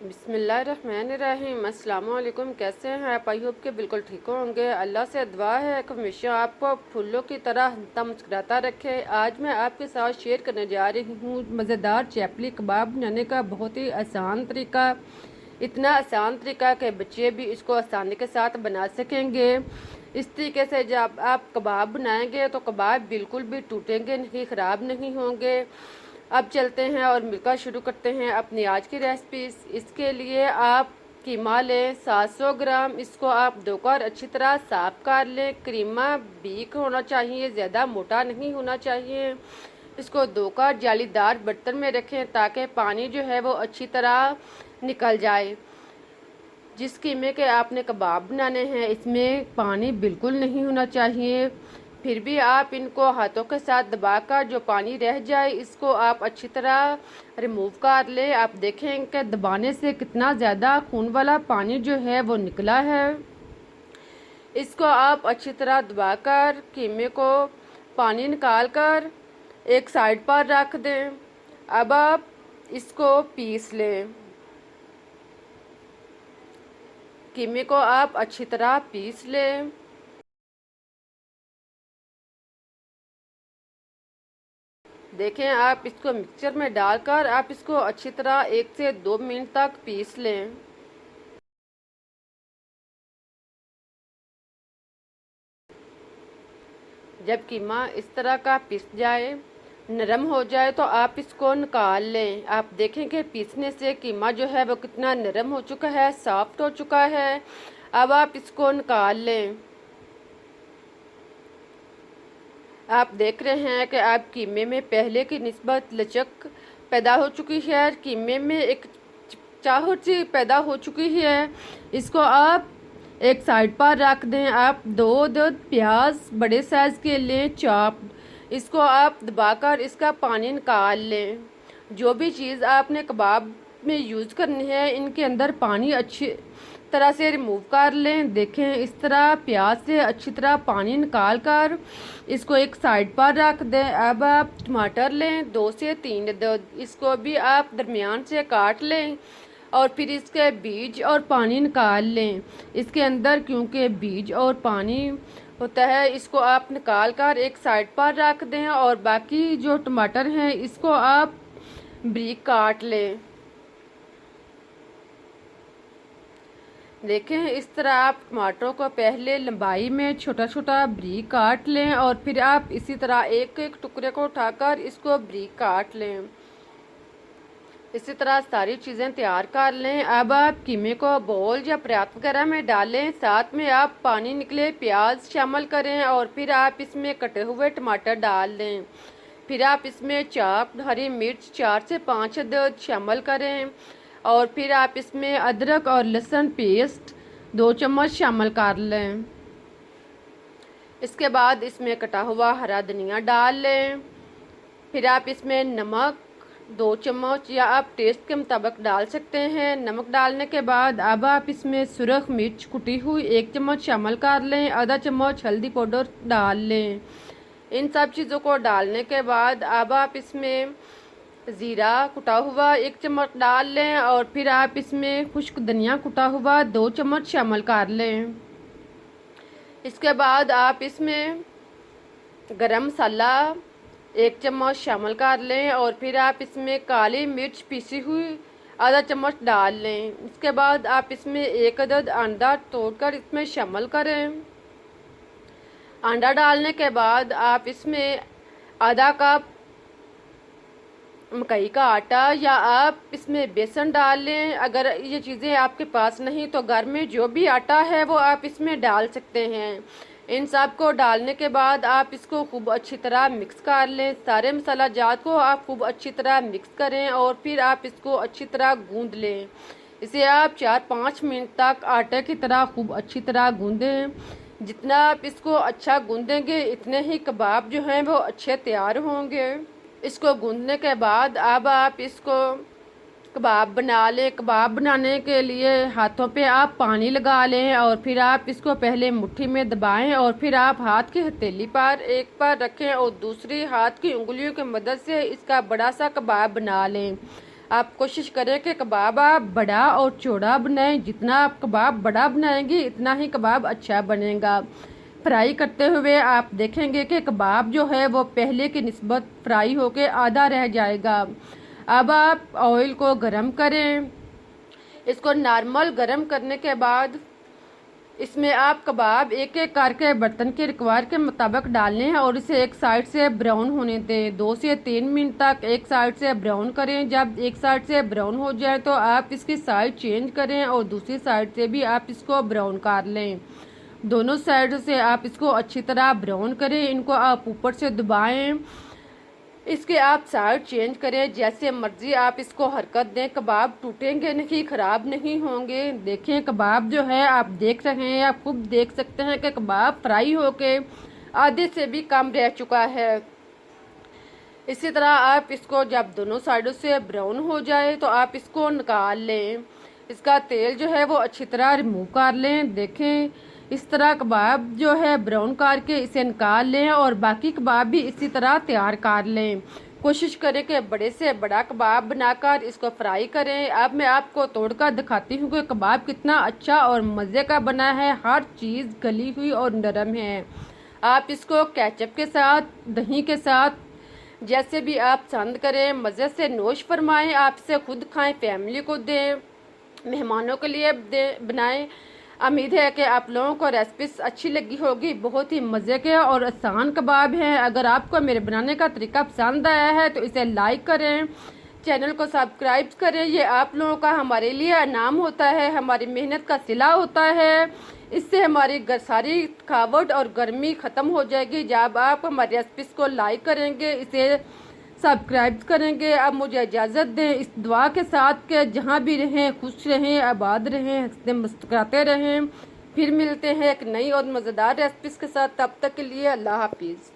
बिस्मिल्लाहिर्रहमानिर्रहीम। अस्सलाम वालेकुम। कैसे हैं आप? आई होप के बिल्कुल ठीक होंगे। अल्लाह से दुआ है कि हमेशा आपको फूलों की तरह हंसता मुस्कुराता रखे। आज मैं आपके साथ शेयर करने जा रही हूँ मज़ेदार चैपली कबाब बनाने का बहुत ही आसान तरीका। इतना आसान तरीका कि बच्चे भी इसको आसानी के साथ बना सकेंगे। इस तरीके से जब आप कबाब बनाएंगे तो कबाब बिल्कुल भी टूटेंगे नहीं, ख़राब नहीं होंगे। अब चलते हैं और मिलकर शुरू करते हैं अपनी आज की रेसिपी। इसके लिए आप कीमा लें 700 ग्राम। इसको आप धोकर अच्छी तरह साफ कर लें। कीमा बारीक होना चाहिए, ज़्यादा मोटा नहीं होना चाहिए। इसको धोकर जालीदार बर्तन में रखें ताकि पानी जो है वो अच्छी तरह निकल जाए। जिस कीमे के आपने कबाब बनाने हैं इसमें पानी बिल्कुल नहीं होना चाहिए। फिर भी आप इनको हाथों के साथ दबाकर जो पानी रह जाए इसको आप अच्छी तरह रिमूव कर लें। आप देखें कि दबाने से कितना ज़्यादा खून वाला पानी जो है वो निकला है। इसको आप अच्छी तरह दबाकर कीमे को पानी निकाल कर एक साइड पर रख दें। अब आप इसको पीस लें। कीमे को आप अच्छी तरह पीस लें। देखें, आप इसको मिक्सचर में डालकर आप इसको अच्छी तरह 1 से 2 मिनट तक पीस लें। जब कीमा इस तरह का पिस जाए, नरम हो जाए तो आप इसको निकाल लें। आप देखें कि पीसने से कीमा जो है वो कितना नरम हो चुका है, सॉफ्ट हो चुका है। अब आप इसको निकाल लें। आप देख रहे हैं कि आप कीमे में पहले की निस्बत लचक पैदा हो चुकी है। कीमे में एक चिपचाहट सी पैदा हो चुकी है। इसको आप एक साइड पर रख दें। आप दो प्याज बड़े साइज़ के लें चॉप। इसको आप दबाकर इसका पानी निकाल लें। जो भी चीज़ आपने कबाब में यूज़ करनी है इनके अंदर पानी अच्छी तरह से रिमूव कर लें। देखें, इस तरह प्याज से अच्छी तरह पानी निकाल कर इसको एक साइड पर रख दें। अब आप टमाटर लें 2 से 3 अदद। इसको भी आप दरमियान से काट लें और फिर इसके बीज और पानी निकाल लें। इसके अंदर क्योंकि बीज और पानी होता है इसको आप निकाल कर एक साइड पर रख दें और बाकी जो टमाटर हैं इसको आप बारीक काट लें। देखें, इस तरह आप टमाटरों को पहले लंबाई में छोटा छोटा बारीक काट लें और फिर आप इसी तरह एक एक टुकड़े को उठाकर इसको बारीक काट लें। इसी तरह सारी चीज़ें तैयार कर लें। अब आप कीमे को बोल या परात वगैरह में डालें। साथ में आप पानी निकले प्याज शामिल करें और फिर आप इसमें कटे हुए टमाटर डाल दें। फिर आप इसमें चॉप्ड हरी मिर्च 4 से 5 अदद शामिल करें और फिर आप इसमें अदरक और लहसुन पेस्ट 2 चम्मच शामिल कर लें। इसके बाद इसमें कटा हुआ हरा धनिया डाल लें। फिर आप इसमें नमक 2 चम्मच या आप टेस्ट के मुताबिक डाल सकते हैं। नमक डालने के बाद अब आप इसमें सुरख मिर्च कुटी हुई 1 चम्मच शामिल कर लें। आधा चम्मच हल्दी पाउडर डाल लें। इन सब चीज़ों को डालने के बाद अब आप इसमें ज़ीरा कुटा हुआ 1 चम्मच डाल लें और फिर आप इसमें खुश्क धनिया कुटा हुआ 2 चम्मच शामिल कर लें। इसके बाद आप इसमें गरम मसाला 1 चम्मच शामिल कर लें और फिर आप इसमें काली मिर्च पीसी हुई आधा चम्मच डाल लें। इसके बाद आप इसमें 1 अदद अंडा तोड़कर इसमें शामिल करें। अंडा डालने के बाद आप इसमें आधा कप मकई का आटा या आप इसमें बेसन डाल लें। अगर ये चीज़ें आपके पास नहीं तो घर में जो भी आटा है वो आप इसमें डाल सकते हैं। इन सब को डालने के बाद आप इसको खूब अच्छी तरह मिक्स कर लें। सारे मसाला जात को आप खूब अच्छी तरह मिक्स करें और फिर आप इसको अच्छी तरह गूंद लें। इसे आप 4-5 मिनट तक आटे की तरह खूब अच्छी तरह गूंदें। जितना आप इसको अच्छा गूंदेंगे इतने ही कबाब जो हैं वो अच्छे तैयार होंगे। इसको गूंदने के बाद अब आप इसको कबाब बना लें। कबाब बनाने के लिए हाथों पे आप पानी लगा लें और फिर आप इसको पहले मुट्ठी में दबाएं और फिर आप हाथ की हथेली पर एक पर रखें और दूसरी हाथ की उंगलियों की मदद से इसका बड़ा सा कबाब बना लें। आप कोशिश करें कि कबाब आप बड़ा और चौड़ा बनाएं। जितना आप कबाब बड़ा बनाएंगे इतना ही कबाब अच्छा बनेगा। फ्राई करते हुए आप देखेंगे कि कबाब जो है वो पहले की निस्बत फ्राई होके आधा रह जाएगा। अब आप ऑयल को गरम करें। इसको नॉर्मल गरम करने के बाद इसमें आप कबाब एक एक करके बर्तन के रिक्वायर के मुताबिक डालें हैं और इसे एक साइड से ब्राउन होने दें। 2 से 3 मिनट तक एक साइड से ब्राउन करें। जब एक साइड से ब्राउन हो जाए तो आप इसकी साइड चेंज करें और दूसरी साइड से भी आप इसको ब्राउन कर लें। दोनों साइड से आप इसको अच्छी तरह ब्राउन करें। इनको आप ऊपर से दबाएं। इसके आप साइड चेंज करें, जैसे मर्जी आप इसको हरकत दें। कबाब टूटेंगे नहीं, ख़राब नहीं होंगे। देखें कबाब जो है आप देख रहे हैं, आप खुद देख सकते हैं कि कबाब फ्राई होके आधे से भी कम रह चुका है। इसी तरह आप इसको जब दोनों साइडों से ब्राउन हो जाए तो आप इसको निकाल लें। इसका तेल जो है वो अच्छी तरह रिमूव कर लें। देखें इस तरह कबाब जो है ब्राउन करके इसे निकाल लें और बाकी कबाब भी इसी तरह तैयार कर लें। कोशिश करें कि बड़े से बड़ा कबाब बनाकर इसको फ्राई करें। अब मैं आपको तोड़कर दिखाती हूँ कि कबाब कितना अच्छा और मज़े का बना है। हर चीज़ गली हुई और नरम है। आप इसको केचप के साथ, दही के साथ, जैसे भी आप पसंद करें मज़े से नोश फरमाएं। आप इसे खुद खाएं, फैमिली को दें, मेहमानों के लिए बनाएं। उम्मीद है कि आप लोगों को रेसिपी अच्छी लगी होगी। बहुत ही मज़े के और आसान कबाब हैं। अगर आपको मेरे बनाने का तरीका पसंद आया है तो इसे लाइक करें, चैनल को सब्सक्राइब करें। ये आप लोगों का हमारे लिए इनाम होता है, हमारी मेहनत का सिला होता है। इससे हमारी सारी थकावट और गर्मी ख़त्म हो जाएगी जब आप हमारी रेसिपीज़ को लाइक करेंगे, इसे सब्सक्राइब करेंगे। अब मुझे इजाज़त दें इस दुआ के साथ कि जहाँ भी रहें खुश रहें, आबाद रहें, हंसते मुस्कुराते रहें। फिर मिलते हैं एक नई और मज़ेदार रेसिपीज़ के साथ। तब तक के लिए अल्लाह हाफिज़।